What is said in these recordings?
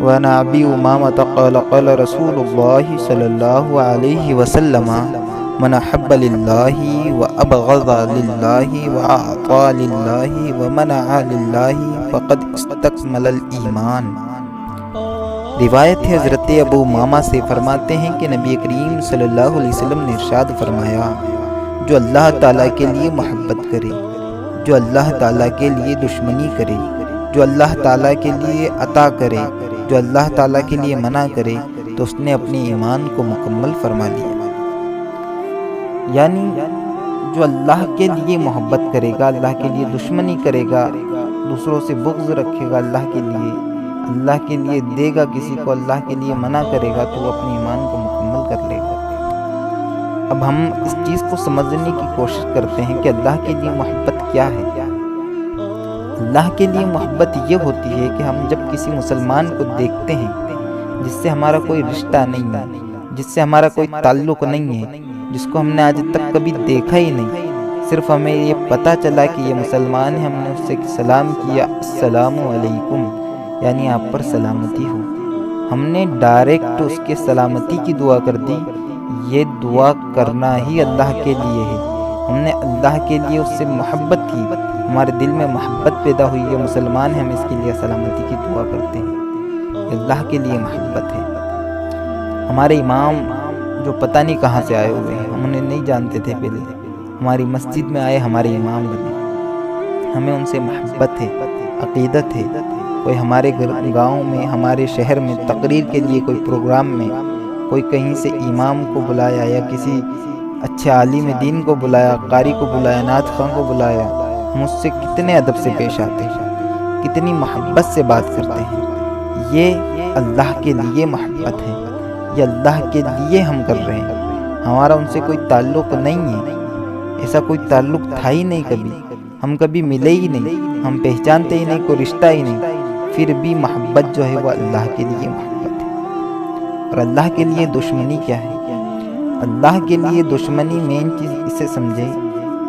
وعن ابی امامۃ قال قال رسول اللہ صلی اللہ علیہ وسلم من احب للہ وابغض للہ واعطى للہ ومنع للہ فقد استکمل الایمان۔ روایت ہے حضرت ابو امامہ سے، فرماتے ہیں کہ نبی کریم صلی اللہ علیہ وسلم نے ارشاد فرمایا، جو اللہ تعالیٰ کے لیے محبت کرے، جو اللہ تعالیٰ کے لیے دشمنی کرے، جو اللہ تعالیٰ کے لیے عطا کرے، جو اللہ تعالیٰ کے لیے منع کرے، تو اس نے اپنے ایمان کو مکمل فرما لیا۔ یعنی جو اللہ کے لیے محبت کرے گا، اللہ کے لیے دشمنی کرے گا، دوسروں سے بغض رکھے گا اللہ کے لیے، اللہ کے لیے دے گا کسی کو، اللہ کے لیے منع کرے گا، تو وہ اپنے ایمان کو مکمل کر لے گا۔ اب ہم اس چیز کو سمجھنے کی کوشش کرتے ہیں کہ اللہ کے لیے محبت کیا ہے۔ اللہ کے لیے محبت یہ ہوتی ہے کہ ہم جب کسی مسلمان کو دیکھتے ہیں جس سے ہمارا کوئی رشتہ نہیں ہے، جس سے ہمارا کوئی تعلق نہیں ہے، جس کو ہم نے آج تک کبھی دیکھا ہی نہیں، صرف ہمیں یہ پتہ چلا کہ یہ مسلمان ہے، ہم نے اس سے سلام کیا، السلام علیکم، یعنی آپ پر سلامتی ہو، ہم نے ڈائریکٹ اس کے سلامتی کی دعا کر دی۔ یہ دعا کرنا ہی اللہ کے لیے ہے، ہم نے اللہ کے لیے اس سے محبت کی، ہمارے دل میں محبت پیدا ہوئی ہے، مسلمان ہیں، ہم اس کے لیے سلامتی کی دعا کرتے ہیں، یہ اللہ کے لیے محبت ہے۔ ہمارے امام جو پتہ نہیں کہاں سے آئے ہوئے ہیں، ہم انہیں نہیں جانتے تھے پہلے، ہماری مسجد میں آئے، ہمارے امام بنے، ہمیں ان سے محبت ہے، عقیدت ہے۔ کوئی ہمارے گاؤں میں، ہمارے شہر میں تقریر کے لیے، کوئی پروگرام میں کوئی کہیں سے امام کو بلایا یا کسی اچھے عالم دین کو بلایا، قاری کو بلایا، نعت خواں کو بلایا، ہم اس سے کتنے ادب سے پیش آتے ہیں، کتنی محبت سے بات کرتے ہیں۔ یہ اللہ کے لیے محبت ہے، یہ اللہ کے لیے ہم کر رہے ہیں، ہمارا ان سے کوئی تعلق نہیں ہے، ایسا کوئی تعلق تھا ہی نہیں، کبھی ہم کبھی ملے ہی نہیں، ہم پہچانتے ہی نہیں، کوئی رشتہ ہی نہیں، پھر بھی محبت جو ہے وہ اللہ کے لیے محبت ہے۔ اور اللہ کے لیے دشمنی کیا ہے؟ اللہ کے لیے دشمنی مین چیز اسے سمجھے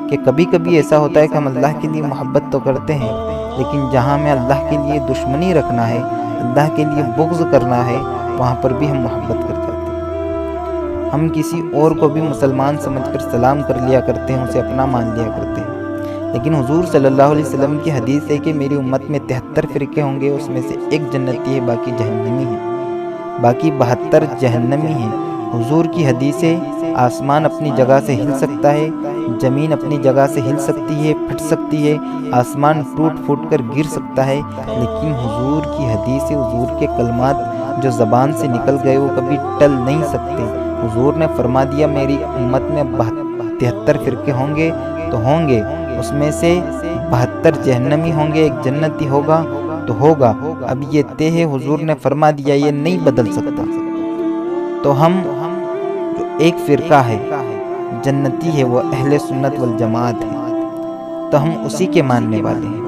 کہ کبھی کبھی ایسا ہوتا ہے کہ ہم اللہ کے لیے محبت تو کرتے ہیں، لیکن جہاں ہمیں اللہ کے لیے دشمنی رکھنا ہے، اللہ کے لیے بغض کرنا ہے، وہاں پر بھی ہم محبت کر جاتے ہیں۔ ہم کسی اور کو بھی مسلمان سمجھ کر سلام کر لیا کرتے ہیں، اسے اپنا مان لیا کرتے ہیں، لیکن حضور صلی اللہ علیہ وسلم کی حدیث ہے کہ میری امت میں 73 فرقے ہوں گے، اس میں سے ایک جنتی ہے، باقی جہنمی ہے، باقی 72 جہنمی ہیں۔ حضور کی حدیث ہے، آسمان اپنی جگہ سے ہل سکتا ہے، زمین اپنی جگہ سے ہل سکتی ہے، پھٹ سکتی ہے، آسمان ٹوٹ پھوٹ کر گر سکتا ہے، لیکن حضور کی حدیث ہے، حضور کے کلمات جو زبان سے نکل گئے وہ کبھی ٹل نہیں سکتے۔ حضور نے فرما دیا میری امت میں 73 فرقے ہوں گے تو ہوں گے، اس میں سے 72 جہنمی ہوں گے، ایک جنتی ہوگا تو ہوگا۔ اب یہ طے ہے، حضور نے فرما دیا، یہ نہیں بدل سکتا۔ تو ہم جو ایک فرقہ ہے جنتی ہے، وہ اہل سنت والجماعت ہے، تو ہم اسی کے ماننے والے ہیں،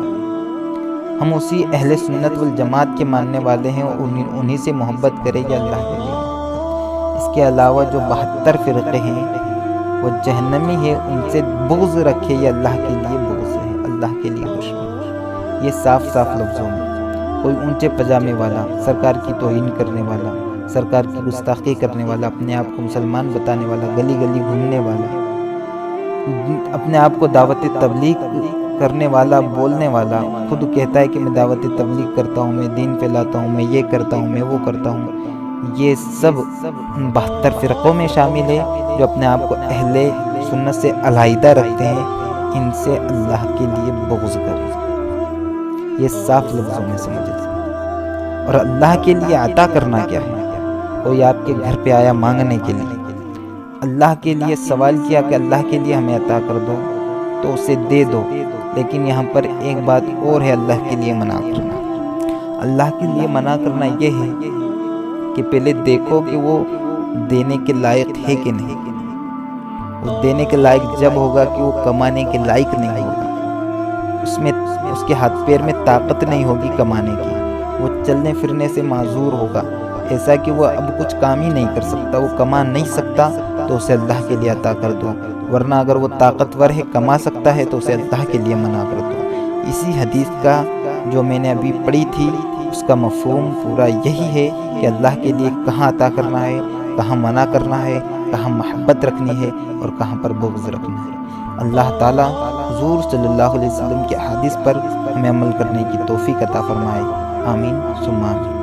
ہم اسی اہل سنت والجماعت کے ماننے والے ہیں، انہی سے محبت کرے گا اللہ کے لیے۔ اس کے علاوہ جو 72 فرقے ہیں وہ جہنمی ہے، ان سے بغض رکھے، یہ اللہ کے لیے بغض ہے، اللہ کے لیے دشمن۔ یہ صاف صاف لفظوں میں، کوئی اونچے پجامے والا، سرکار کی توہین کرنے والا، سرکار کی گستاخی کرنے والا، اپنے آپ کو مسلمان بتانے والا، گلی گلی گھومنے والا، اپنے آپ کو دعوت تبلیغ کرنے والا، بولنے والا، خود کہتا ہے کہ میں دعوت تبلیغ کرتا ہوں، میں دین پھیلاتا ہوں، میں یہ کرتا ہوں، میں وہ کرتا ہوں، یہ سب 72 فرقوں میں شامل ہے جو اپنے آپ کو اہل سنت سے علیحدہ رکھتے ہیں، ان سے اللہ کے لیے بغض کریں۔ یہ صاف لفظوں میں سمجھے۔ اور اللہ کے لیے عطا کرنا کیا ہے؟ کوئی آپ کے گھر پہ آیا مانگنے کے لیے، اللہ کے لیے سوال کیا کہ اللہ کے لیے ہمیں عطا کر دو، تو اسے دے دو، لیکن یہاں پر ایک بات اور ہے، اللہ کے لیے منع کرنا۔ اللہ کے لیے منع کرنا یہ ہے کہ پہلے دیکھو کہ وہ دینے کے لائق ہے کہ نہیں۔ وہ دینے کے لائق جب ہوگا کہ وہ کمانے کے لائق نہیں ہوگا، اس کے ہاتھ پیر میں طاقت نہیں ہوگی کمانے کی، وہ چلنے پھرنے سے معذور ہوگا، ایسا کہ وہ اب کچھ کام ہی نہیں کر سکتا، وہ کما نہیں سکتا، تو اسے اللہ کے لیے عطا کر دو، ورنہ اگر وہ طاقتور ہے، کما سکتا ہے، تو اسے اللہ کے لیے منع کر دو۔ اسی حدیث کا جو میں نے ابھی پڑھی تھی، اس کا مفہوم پورا یہی ہے کہ اللہ کے لیے کہاں عطا کرنا ہے، کہاں منع کرنا ہے، کہاں محبت رکھنی ہے اور کہاں پر بغض رکھنا ہے۔ اللہ تعالیٰ حضور صلی اللہ علیہ وسلم کے احادیث پر ہمیں عمل کرنے کی توفیق عطا فرمائے۔ آمین ثم آمین۔